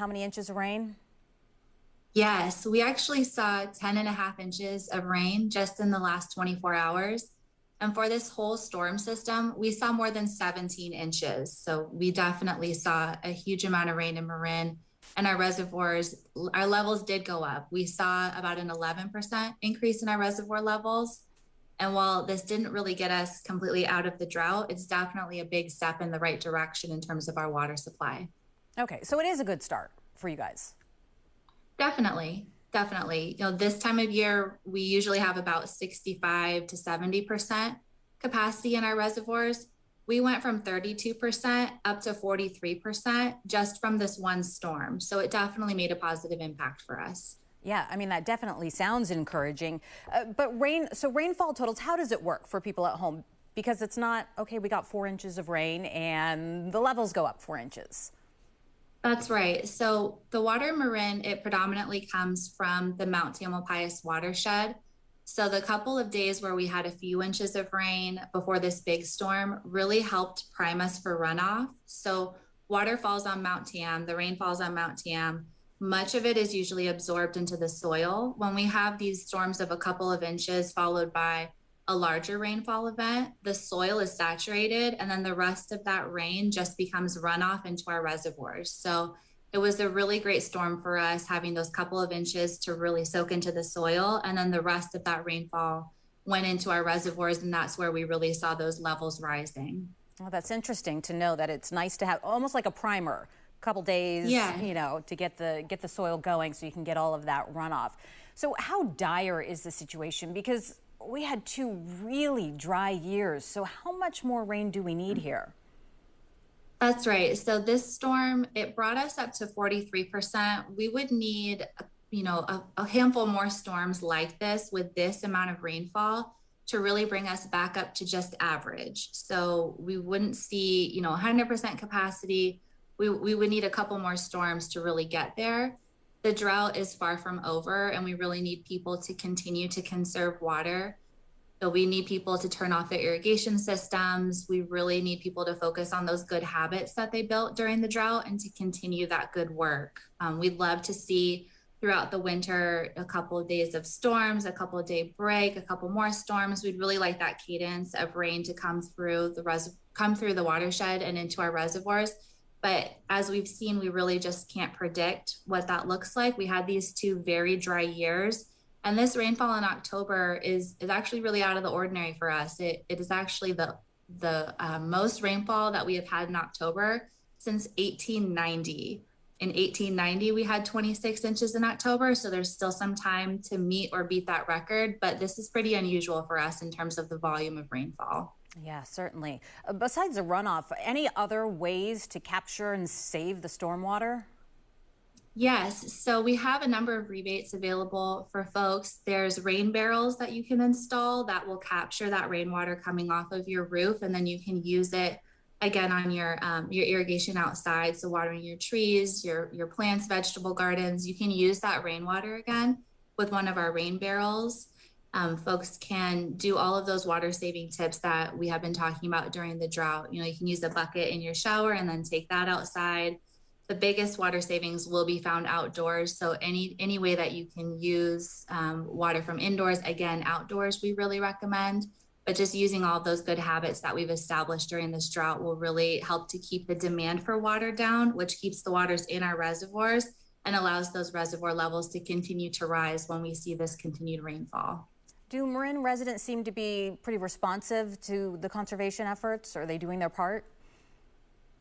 how many inches of rain? Yes, we actually saw 10.5 inches of rain just in the last 24 hours. And for this whole storm system, we saw more than 17 inches. So we definitely saw a huge amount of rain in Marin, and our reservoirs, our levels did go up. We saw about an 11% increase in our reservoir levels. And while this didn't really get us completely out of the drought, it's definitely a big step in the right direction in terms of our water supply. Okay, so it is a good start for you guys. Definitely. Definitely. This time of year, we usually have about 65 to 70% capacity in our reservoirs. We went from 32% up to 43% just from this one storm. So it definitely made a positive impact for us. Yeah, I mean, that definitely sounds encouraging. But rainfall totals, how does it work for people at home? Because it's not, okay, we got 4 inches of rain and the levels go up 4 inches. That's right. So the water in Marin, it predominantly comes from the Mount Tamalpais watershed. So the couple of days where we had a few inches of rain before this big storm really helped prime us for runoff. So water falls on Mount Tam, the rain falls on Mount Tam. Much of it is usually absorbed into the soil. When we have these storms of a couple of inches followed by a larger rainfall event, the soil is saturated, and then the rest of that rain just becomes runoff into our reservoirs. So it was a really great storm for us, having those couple of inches to really soak into the soil. And then the rest of that rainfall went into our reservoirs, and that's where we really saw those levels rising. Well, that's interesting to know that it's nice to have almost like a primer, couple days, Yeah. to get the soil going so you can get all of that runoff. So how dire is the situation? Because we had 2 really dry years. So how much more rain do we need here? That's right. So this storm, it brought us up to 43%. We would need, a handful more storms like this with this amount of rainfall to really bring us back up to just average. So we wouldn't see, 100% capacity. We would need a couple more storms to really get there. The drought is far from over, and we really need people to continue to conserve water. So we need people to turn off their irrigation systems. We really need people to focus on those good habits that they built during the drought and to continue that good work. We'd love to see throughout the winter a couple of days of storms, a couple of day break, a couple more storms. We'd really like that cadence of rain to come through the watershed and into our reservoirs. But as we've seen, we really just can't predict what that looks like. We had these 2 very dry years, and this rainfall in October is actually really out of the ordinary for us. It is actually the most rainfall that we have had in October since 1890. In 1890, we had 26 inches in October, so there's still some time to meet or beat that record. But this is pretty unusual for us in terms of the volume of rainfall. Yeah, certainly. Besides the runoff, any other ways to capture and save the stormwater? Yes, so we have a number of rebates available for folks. There's rain barrels that you can install that will capture that rainwater coming off of your roof, and then you can use it again on your irrigation outside. So watering your trees, your plants, vegetable gardens, you can use that rainwater again with one of our rain barrels. Folks can do all of those water saving tips that we have been talking about during the drought. You can use a bucket in your shower and then take that outside. The biggest water savings will be found outdoors. So any way that you can use water from indoors, again, outdoors, we really recommend. But just using all of those good habits that we've established during this drought will really help to keep the demand for water down, which keeps the waters in our reservoirs and allows those reservoir levels to continue to rise when we see this continued rainfall. Do Marin residents seem to be pretty responsive to the conservation efforts? Are they doing their part?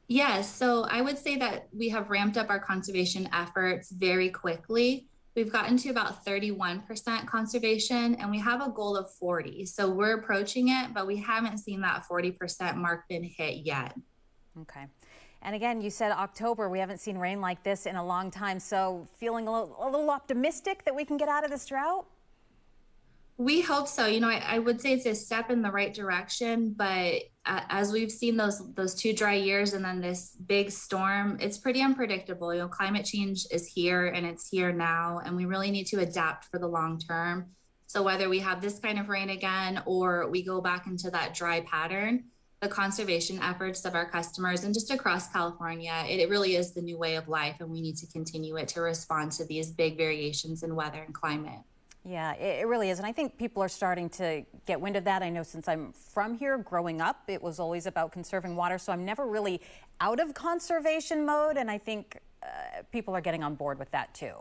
Yes, so I would say that we have ramped up our conservation efforts very quickly. We've gotten to about 31% conservation, and we have a goal of 40. So we're approaching it, but we haven't seen that 40% mark been hit yet. Okay. And again, you said October. We haven't seen rain like this in a long time. So feeling a little optimistic that we can get out of this drought? We hope so. I would say it's a step in the right direction, but as we've seen those 2 dry years and then this big storm, it's pretty unpredictable. Climate change is here and it's here now, and we really need to adapt for the long term. So whether we have this kind of rain again or we go back into that dry pattern, the conservation efforts of our customers and just across California. It really is the new way of life, and we need to continue it to respond to these big variations in weather and climate. Yeah, it really is. And I think people are starting to get wind of that. I know since I'm from here, growing up, it was always about conserving water. So I'm never really out of conservation mode. And I think people are getting on board with that too.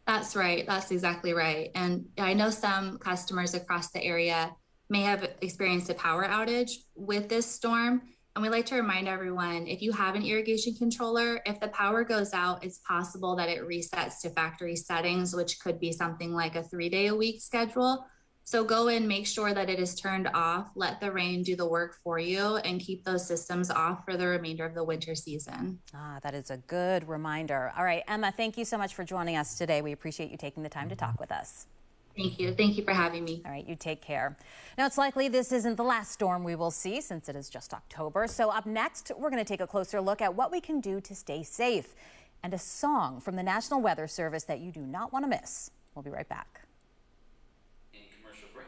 That's right. That's exactly right. And I know some customers across the area may have experienced a power outage with this storm. And we like to remind everyone, if you have an irrigation controller, if the power goes out, it's possible that it resets to factory settings, which could be something like a 3-day-a-week schedule. So go in, make sure that it is turned off, let the rain do the work for you, and keep those systems off for the remainder of the winter season. Ah, that is a good reminder. All right, Emma, thank you so much for joining us today. We appreciate you taking the time to talk with us. Thank you. Thank you for having me. All right, you take care. Now, it's likely this isn't the last storm we will see since it is just October. So up next, we're going to take a closer look at what we can do to stay safe and a song from the National Weather Service that you do not want to miss. We'll be right back. Commercial break.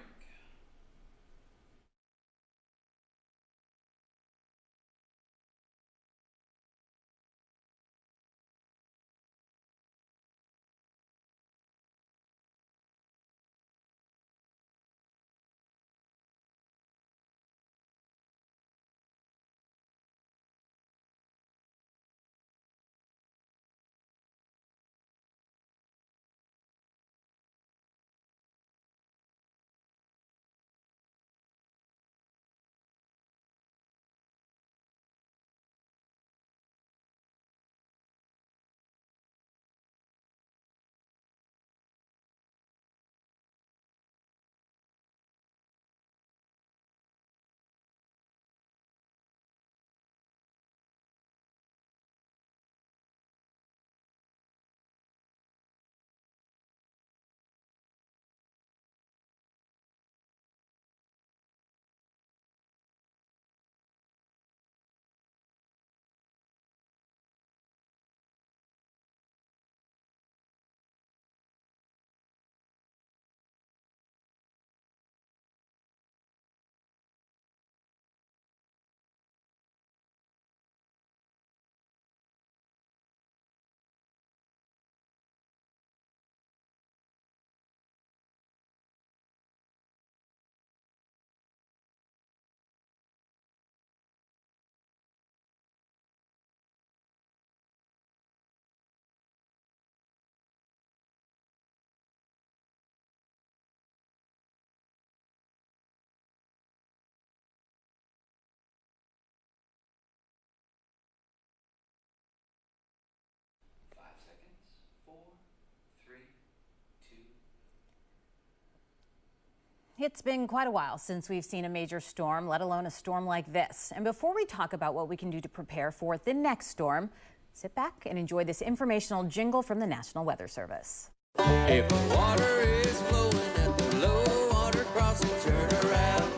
It's been quite a while since we've seen a major storm, let alone a storm like this. And before we talk about what we can do to prepare for the next storm, sit back and enjoy this informational jingle from the National Weather Service. If the water is flowing at the low water crossing, turn around,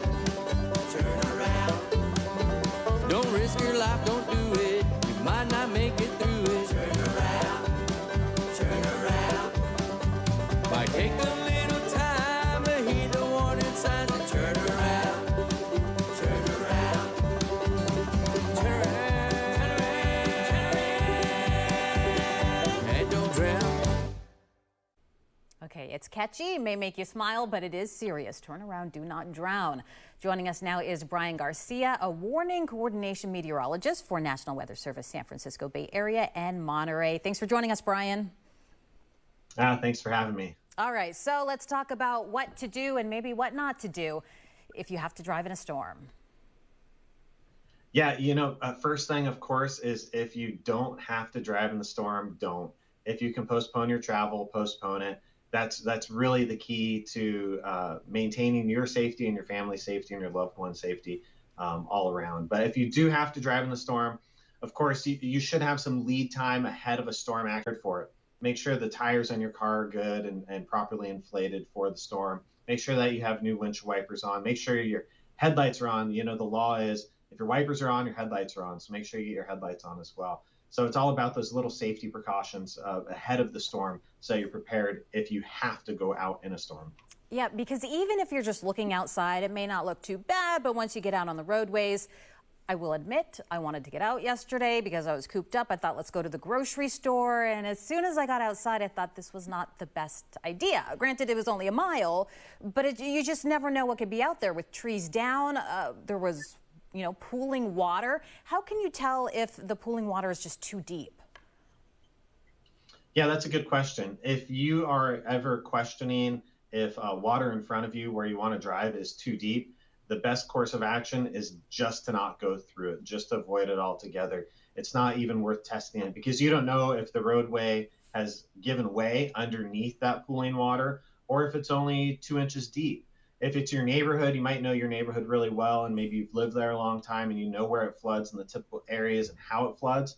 turn around. Don't risk your life, don't do it. You might not make it through it. Turn around. Might take a little time to heed the warning signs and turn around, turn around, turn around, and don't drown. Okay, it's catchy, may make you smile, but it is serious. Turn around, do not drown. Joining us now is Brian Garcia, a warning coordination meteorologist for National Weather Service, San Francisco Bay Area and Monterey. Thanks for joining us, Brian. Thanks for having me. All right, so let's talk about what to do and maybe what not to do if you have to drive in a storm. Yeah, first thing, of course, is if you don't have to drive in the storm, don't. If you can postpone your travel, postpone it. That's really the key to maintaining your safety and your family's safety and your loved one's safety all around. But if you do have to drive in the storm, of course, you should have some lead time ahead of a storm accurate for it. Make sure the tires on your car are good and properly inflated for the storm. Make sure that you have new windshield wipers on. Make sure your headlights are on. The law is if your wipers are on, your headlights are on. So make sure you get your headlights on as well. So it's all about those little safety precautions ahead of the storm so you're prepared if you have to go out in a storm. Yeah, because even if you're just looking outside, it may not look too bad, but once you get out on the roadways, I will admit I wanted to get out yesterday because I was cooped up. I thought, let's go to the grocery store. And as soon as I got outside, I thought this was not the best idea. Granted, it was only a mile, but you just never know what could be out there with trees down. There was, pooling water. How can you tell if the pooling water is just too deep? Yeah, that's a good question. If you are ever questioning if water in front of you where you want to drive is too deep, the best course of action is just to not go through it, just to avoid it altogether. It's not even worth testing it because you don't know if the roadway has given way underneath that pooling water or if it's only 2 inches deep. If it's your neighborhood, you might know your neighborhood really well and maybe you've lived there a long time and you know where it floods and the typical areas and how it floods.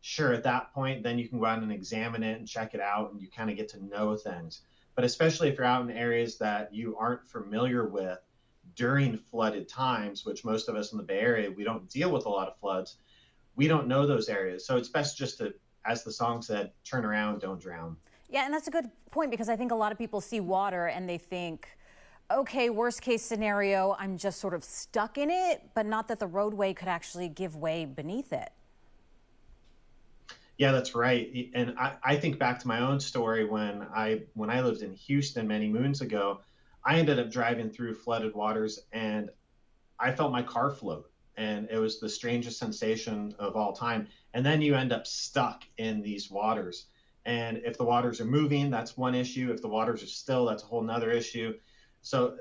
Sure, at that point, then you can go out and examine it and check it out and you kind of get to know things. But especially if you're out in areas that you aren't familiar with during flooded times, which most of us in the Bay Area, we don't deal with a lot of floods. We don't know those areas. So it's best just to, as the song said, turn around, don't drown. Yeah, and that's a good point because I think a lot of people see water and they think, okay, worst case scenario, I'm just sort of stuck in it, but not that the roadway could actually give way beneath it. Yeah, that's right. And I think back to my own story when I lived in Houston many moons ago. I ended up driving through flooded waters and I felt my car float. And it was the strangest sensation of all time. And then you end up stuck in these waters. And if the waters are moving, that's one issue. If the waters are still, that's a whole nother issue. So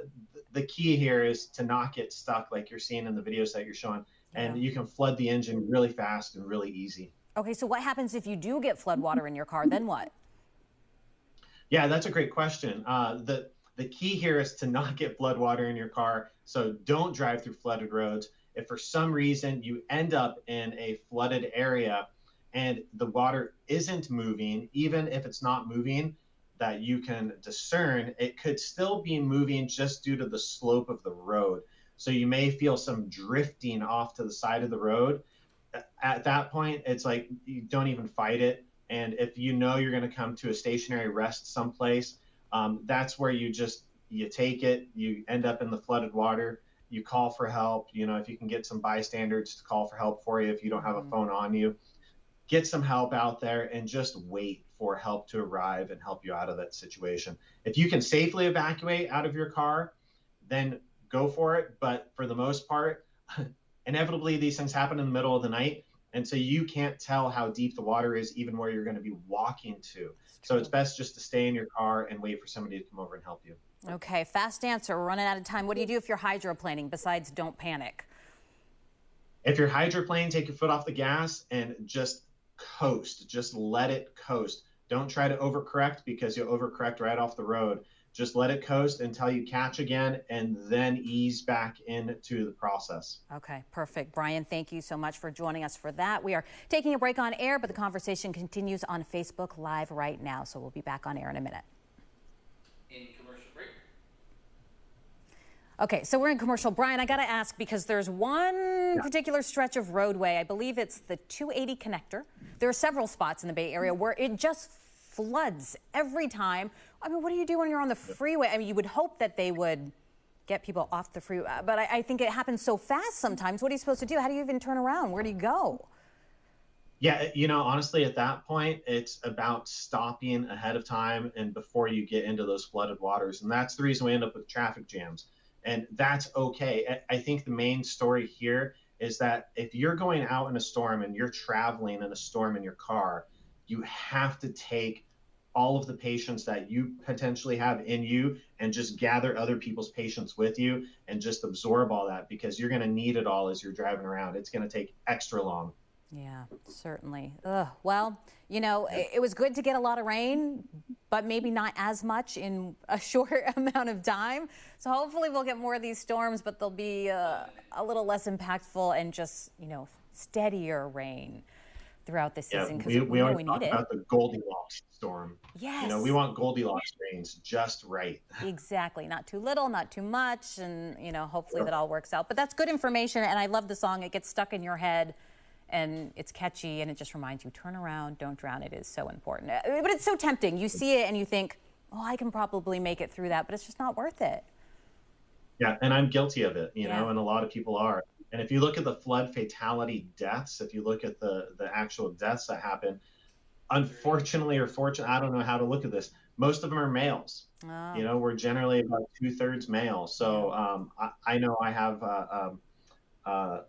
the key here is to not get stuck like you're seeing in the videos that you're showing. And you can flood the engine really fast and really easy. Okay, so what happens if you do get flood water in your car? Then what? Yeah, that's a great question. The key here is to not get flood water in your car. So don't drive through flooded roads. If for some reason you end up in a flooded area and the water isn't moving, even if it's not moving, that you can discern, it could still be moving just due to the slope of the road. So you may feel some drifting off to the side of the road. At that point, it's like you don't even fight it. And if you know you're going to come to a stationary rest someplace, that's where you take it, you end up in the flooded water, you call for help. If you can get some bystanders to call for help for you, if you don't have a phone on you, get some help out there and just wait for help to arrive and help you out of that situation. If you can safely evacuate out of your car, then go for it. But for the most part, inevitably these things happen in the middle of the night. And so you can't tell how deep the water is, even where you're going to be walking to. So it's best just to stay in your car and wait for somebody to come over and help you. Okay, fast answer. We're running out of time. What do you do if you're hydroplaning besides don't panic? If you're hydroplaning, take your foot off the gas and just coast. Just let it coast. Don't try to overcorrect because you'll overcorrect right off the road. Just let it coast until you catch again and then ease back into the process. Okay, perfect. Brian, thank you so much for joining us for that. We are taking a break on air, but the conversation continues on Facebook Live right now. So we'll be back on air in a minute. In commercial break. Okay, so we're in commercial. Brian, I got to ask because there's one particular stretch of roadway. I believe it's the 280 connector. There are several spots in the Bay Area where it just floods every time. I mean, what do you do when you're on the freeway? I mean, you would hope that they would get people off the freeway, but I think it happens so fast sometimes. What are you supposed to do? How do you even turn around? Where do you go? Yeah, honestly, at that point, it's about stopping ahead of time and before you get into those flooded waters. And that's the reason we end up with traffic jams. And that's okay. I think the main story here is that if you're going out in a storm and you're traveling in a storm in your car, you have to take all of the patience that you potentially have in you and just gather other people's patience with you and just absorb all that because you're going to need it all as you're driving around. It's going to take extra long. Yeah, certainly. Well, it was good to get a lot of rain, but maybe not as much in a short amount of time. So hopefully we'll get more of these storms, but they'll be a little less impactful and just, steadier rain throughout the season because we know we need it. About the Goldilocks storm. Yes. We want Goldilocks rains just right. Exactly. Not too little, not too much. And, hopefully that all works out. But that's good information. And I love the song. It gets stuck in your head and it's catchy and it just reminds you, turn around, don't drown. It is so important. But it's so tempting. You see it and you think, oh, I can probably make it through that, but it's just not worth it. Yeah, and I'm guilty of it, you Yeah. know, and a lot of people are. And if you look at the flood fatality deaths, if you look at the actual deaths that happen, unfortunately or fortunately, I don't know how to look at this. Most of them are males. Oh. You know, we're generally about 2/3 male. So I know I have I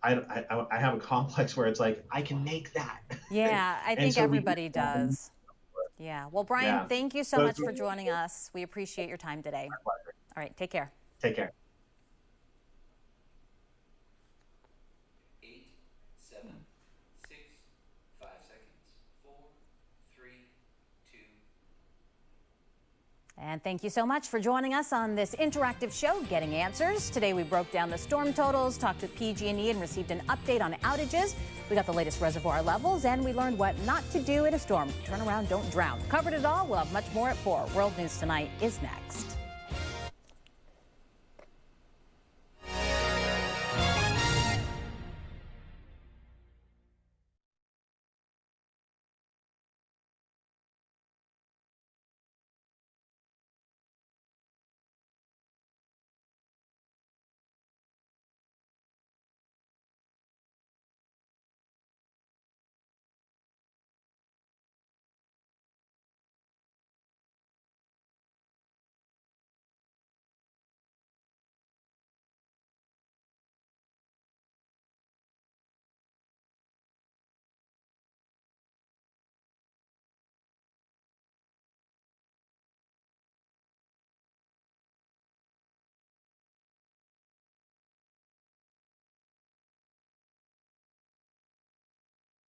have a complex where it's like I can make that. Yeah, I And think so we everybody does. Yeah. Well, Brian, Yeah. thank you so So much it's for really joining us. We appreciate your time today. my pleasure. All right, take care. Take care. 8, 7, 6, 5 seconds, 4, 3, 2. And thank you so much for joining us on this interactive show, Getting Answers. Today we broke down the storm totals, talked with PG&E, and received an update on outages. We got the latest reservoir levels, and we learned what not to do in a storm. Turn around, don't drown. Covered it all. We'll have much more at 4. World News Tonight is next.